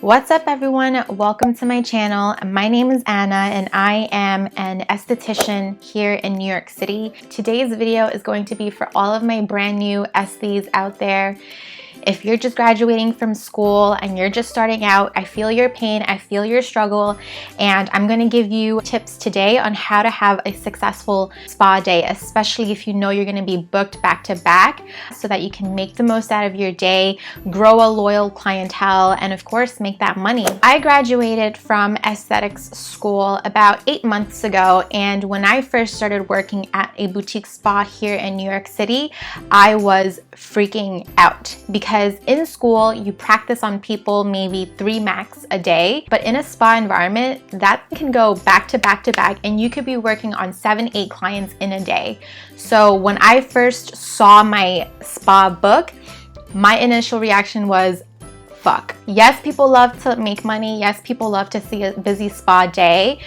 What's up everyone? Welcome to my channel. My name is Anna and I am an esthetician here in New York City. Today's video is going to be for all of my brand new esthees out there. If you're just graduating from school and you're just starting out, I feel your pain, I feel your struggle, and I'm going to give you tips today on how to have a successful spa day, especially if you know you're going to be booked back to back, so that you can make the most out of your day, grow a loyal clientele, and of course make that money. I graduated from aesthetics school about 8 months ago, and when I first started working at a boutique spa here in New York City, I was freaking out because in school you practice on people maybe 3 max a day, but in a spa environment that can go back to back to back and you could be working on 7-8 clients in a day. So when I first saw my spa book, my initial reaction was, fuck. Yes, people love to make money. Yes, people love to see a busy spa day.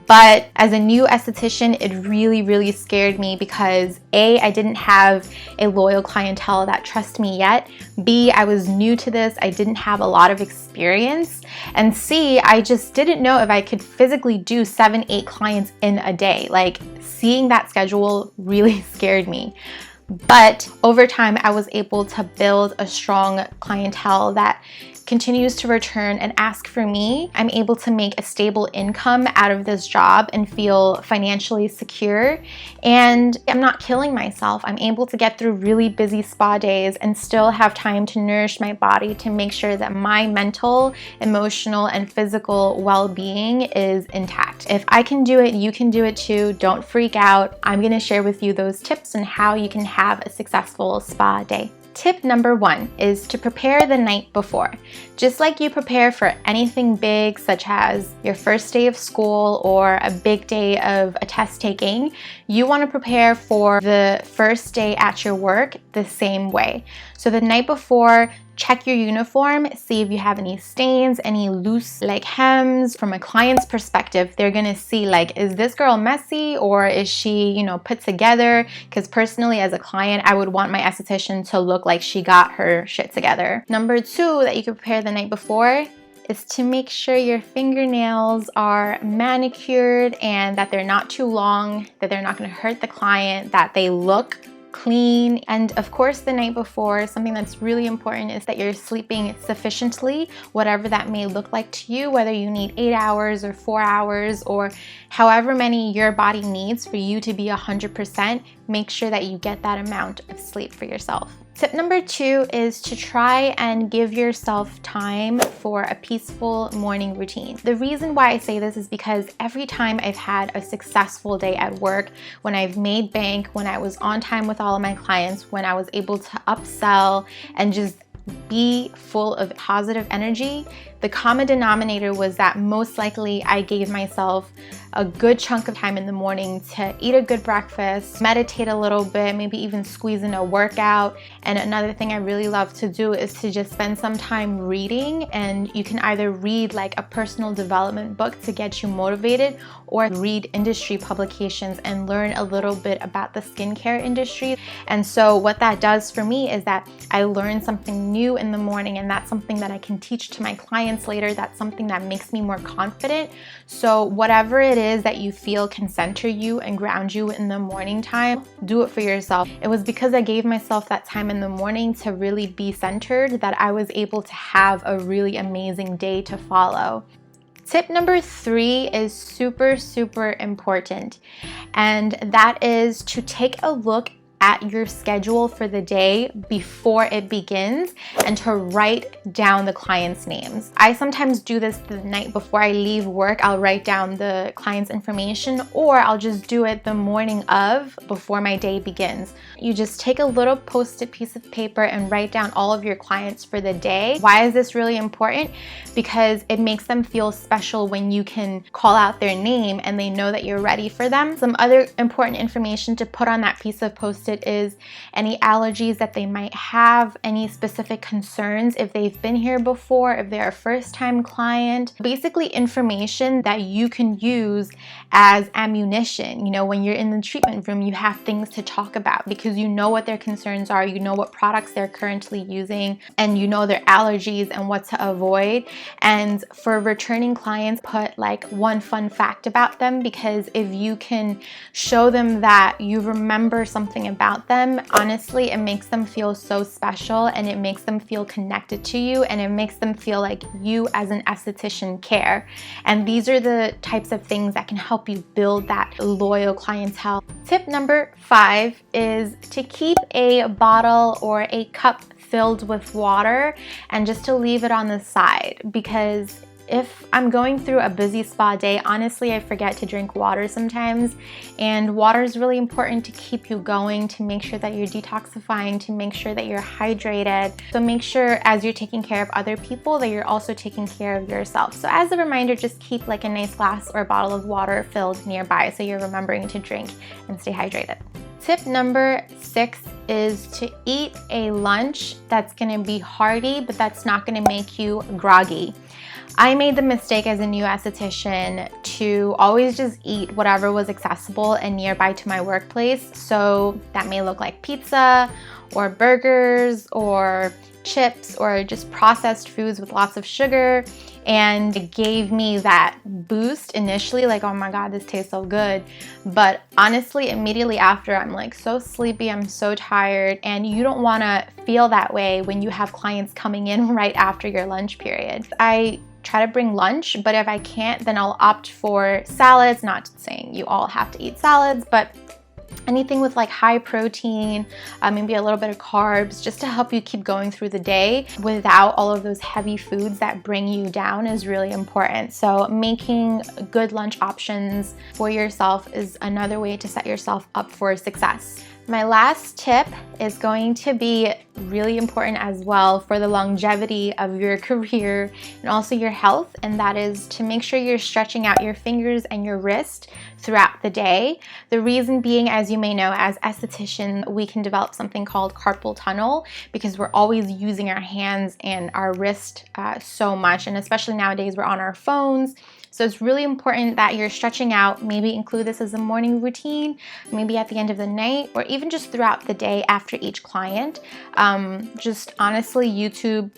But as a new esthetician, it really scared me because A, I didn't have a loyal clientele that trust me yet. B, I was new to this. I didn't have a lot of experience. And C, I just didn't know if I could physically do 7-8 clients in a day. Like, seeing that schedule really scared me. But over time, I was able to build a strong clientele that continues to return and ask for me. I'm able to make a stable income out of this job and feel financially secure. And I'm not killing myself. I'm able to get through really busy spa days and still have time to nourish my body to make sure that my mental, emotional, and physical well-being is intact. If I can do it, you can do it too. Don't freak out. I'm gonna share with you those tips on how you can have a successful spa day. Tip number 1 is to prepare the night before. Just like you prepare for anything big, such as your first day of school or a big day of a test taking, you want to prepare for the first day at your work the same way. So the night before, check your uniform, see if you have any stains, any loose like hems. From a client's perspective, they're gonna see like, is this girl messy or is she, put together? Because personally as a client, I would want my esthetician to look like she got her shit together. Number 2 that you can prepare the night before is to make sure your fingernails are manicured and that they're not too long, that they're not gonna hurt the client, that they look clean. And of course the night before, something that's really important is that you're sleeping sufficiently, whatever that may look like to you, whether you need 8 hours or 4 hours or however many your body needs for you to be 100%, make sure that you get that amount of sleep for yourself. Tip number 2 is to try and give yourself time for a peaceful morning routine. The reason why I say this is because every time I've had a successful day at work, when I've made bank, when I was on time with all of my clients, when I was able to upsell and just be full of positive energy, the common denominator was that most likely I gave myself a good chunk of time in the morning to eat a good breakfast, meditate a little bit, maybe even squeeze in a workout. And another thing I really love to do is to just spend some time reading, and you can either read like a personal development book to get you motivated or read industry publications and learn a little bit about the skincare industry. And so what that does for me is that I learn something new in the morning, and that's something that I can teach to my clients later. That's something that makes me more confident. So whatever it is that you feel can center you and ground you in the morning time, do it for yourself. It was because I gave myself that time in the morning to really be centered that I was able to have a really amazing day to follow. Tip number 3 is super important, and that is to take a look at your schedule for the day before it begins and to write down the clients' names. I sometimes do this the night before I leave work. I'll write down the client's information, or I'll just do it the morning of, before my day begins. You just take a little post-it piece of paper and write down all of your clients for the day. Why is this really important? Because it makes them feel special when you can call out their name and they know that you're ready for them. Some other important information to put on that piece of post-it it is any allergies that they might have, any specific concerns if they've been here before, if they're a first-time client. Basically information that you can use as ammunition. You know, when you're in the treatment room, you have things to talk about because you know what their concerns are, you know what products they're currently using, and you know their allergies and what to avoid. And for returning clients, put like one fun fact about them, because if you can show them that you remember something about them, honestly, it makes them feel so special and it makes them feel connected to you, and it makes them feel like you as an esthetician care. And these are the types of things that can help you build that loyal clientele. Tip number 5 is to keep a bottle or a cup filled with water and just to leave it on the side, because if I'm going through a busy spa day, honestly, I forget to drink water sometimes, and water is really important to keep you going, to make sure that you're detoxifying, to make sure that you're hydrated. So make sure as you're taking care of other people that you're also taking care of yourself. So as a reminder, just keep like a nice glass or bottle of water filled nearby so you're remembering to drink and stay hydrated. Tip number 6 is to eat a lunch that's gonna be hearty, but that's not gonna make you groggy. I made the mistake as a new esthetician to always just eat whatever was accessible and nearby to my workplace. So that may look like pizza or burgers or chips or just processed foods with lots of sugar, and it gave me that boost initially, like, oh my god, this tastes so good. But honestly, immediately after, I'm like so sleepy, I'm so tired, and you don't want to feel that way when you have clients coming in right after your lunch period. I try to bring lunch, but if I can't, then I'll opt for salads. Not saying you all have to eat salads, but anything with like high protein, maybe a little bit of carbs, just to help you keep going through the day without all of those heavy foods that bring you down is really important. So making good lunch options for yourself is another way to set yourself up for success. My last tip is going to be really important as well for the longevity of your career and also your health, and that is to make sure you're stretching out your fingers and your wrist throughout the day. The reason being, as you may know, as estheticians, we can develop something called carpal tunnel because we're always using our hands and our wrist so much, and especially nowadays we're on our phones. So it's really important that you're stretching out. Maybe include this as a morning routine, maybe at the end of the night, or even just throughout the day after each client. Just honestly, YouTube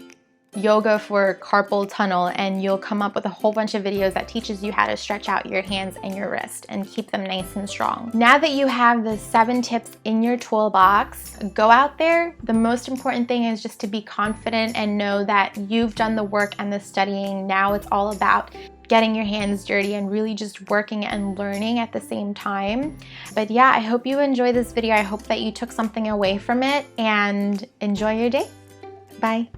yoga for carpal tunnel and you'll come up with a whole bunch of videos that teaches you how to stretch out your hands and your wrist and keep them nice and strong. Now that you have the 7 tips in your toolbox, go out there. The most important thing is just to be confident and know that you've done the work and the studying. Now it's all about getting your hands dirty and really just working and learning at the same time. But yeah, I hope you enjoyed this video. I hope that you took something away from it and enjoy your day. Bye.